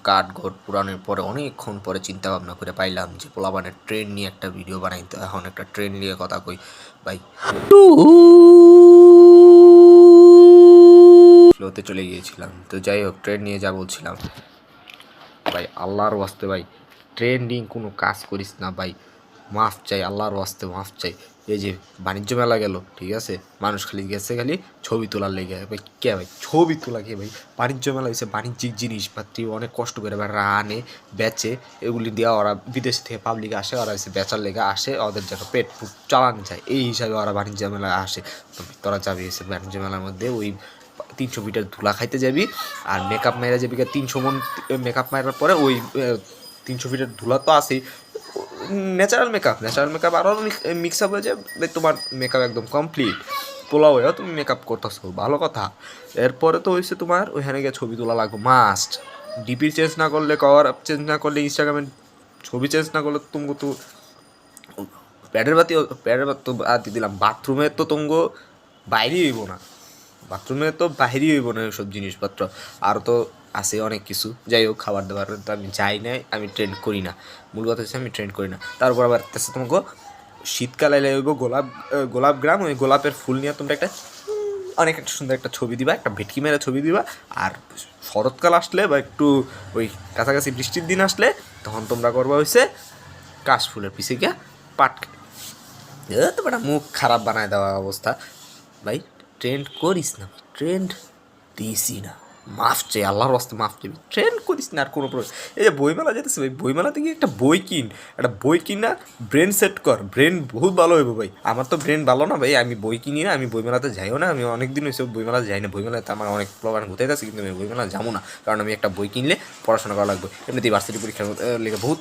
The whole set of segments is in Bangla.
কাঠঘর পুরানোর পরে অনেকক্ষণ পরে চিন্তা ভাবনা করে পাইলাম যে পোলাপানের ট্রেন নিয়ে একটা ভিডিও বানাইতে। এখন একটা ট্রেন নিয়ে কথা কই ভাই। ফ্লোতে চলে গিয়েছিলাম। তো যাই হোক, ট্রেন নিয়ে যা বলছিলাম ভাই, আল্লাহর ওয়াস্তে ভাই ট্রেন নিয়ে কোনো কাজ করিস না ভাই, মাফ চাই, আল্লাহর ওয়াস্তে মাফ চাই। এই যে বাণিজ্য মেলা গেল, ঠিক আছে, মানুষ খালি গেছে খালি ছবি তোলার লেগে। ভাই কে ভাই ছবি তোলা কে ভাই? বাণিজ্য মেলা হয়েছে বাণিজ্যিক জিনিসপাতি, অনেক কষ্ট করে ওরা আনে বেচে, এগুলি দিয়ে ওরা বিদেশ থেকে পাবলিক আসে, ওরা হচ্ছে বেচার লেগে আসে, ওদের যেন পেট ফুট চালানো যায় এই হিসাবে ওরা বাণিজ্য মেলায় আসে। তোরা যাবি এসে বাণিজ্য মেলার মধ্যে ওই 300 মিটার ধুলা খাইতে যাবি, আর মেকআপ মাইরা যাবি 300 মন মেকআপ মারার পরে ওই 300 ফিটের ধুলা তো আসেই, ন্যাচারাল মেকআপ আরও মিক্স আপ হয়ে যায়, তোমার মেকআপ একদম কমপ্লিট, পোলা হয়েও তুমি মেকআপ করতেছো, ভালো কথা। এরপরে তো হয়েছে তোমার ওইখানে গিয়ে ছবি তোলা লাগবে মাস্ট। ডিপি চেঞ্জ না করলে, কভার আপ চেঞ্জ না করলে, ইনস্টাগ্রামে ছবি চেঞ্জ না করলে তুমি তো প্যাডের বাতি তো বাতি দিলাম, বাথরুমে তো তোমগো বাইরেই হইব না, বাথরুমে তো বাইরেই হইব না সব জিনিসপত্র। আরও তো আছে অনেক কিছু। যাই হোক, খাবার দাবার তো আমি যাই নাই, আমি ট্রেন্ড করি না, মূল কথা হচ্ছে আমি ট্রেন্ড করি না। তারপর আবার আসতে তোমাকে শীতকাল এলে হইব গোলাপ গ্রাম, ওই গোলাপের ফুল নিয়ে তোমরা একটা অনেক একটা সুন্দর একটা ছবি দিবা, একটা ভেটকি মেরে ছবি দিবা। আর শরৎকাল আসলে বা একটু ওই কাছাকাছি বৃষ্টির দিন আসলে তখন তোমরা করবা হয়েছে কাশফুলের পিছে গিয়া পাট। তো একটা মুখ খারাপ বানায় দেওয়া অবস্থা। ভাই ট্রেন্ড করিস না, ট্রেন্ড দিসি না, মাফ চাই, আল্লাহর রাস্তে মাফ চাইবি, ট্রেন্ড করিস না আর কোনো প্রয়োজন। এই যে বইমেলা যেতেছে ভাই, বইমেলাতে গিয়ে একটা বই কিন, একটা বই কিন না, ব্রেন সেট কর, ব্রেন বহুত ভালো হইব ভাই। আমার তো ব্রেন ভালো না ভাই, আমি বই কিনি না, আমি বইমেলাতে যাইও না, আমি অনেক দিন হয়েছে বইমেলাতে যাই না। বইমেলাতে আমার অনেক প্রোগ্রাম ঘুরতে যাচ্ছে, কিন্তু আমি বইমেলা যাবো না, কারণ আমি একটা বই কিনলে পড়াশোনা করা লাগবে, এমনিতেই ভার্সিটি পরীক্ষার লেগে বহুত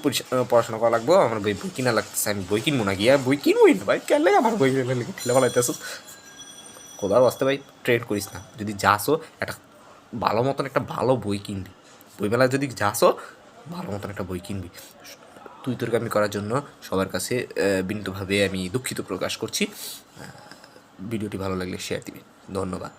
পড়াশোনা করা লাগবে, আমার বই কিনা লাগতেছে, আমি বই কিনবো না, গিয়া বই কিনবোই না ভাই, কেন লাগে আমার বই লেগে ঠেলে ফেলাইতেছ। খোদার বাস্তে ভাই ট্রেড করিস না, যদি যাসও একটা ভালো মতন একটা ভালো বই কিনবি, বইমেলায় যদি যাসও ভালো মতন একটা বই কিনবি। তুই তোরকামি করার জন্য সবার কাছে বিনীতভাবে আমি দুঃখিত প্রকাশ করছি। ভিডিওটি ভালো লাগলে শেয়ার দিবি, ধন্যবাদ।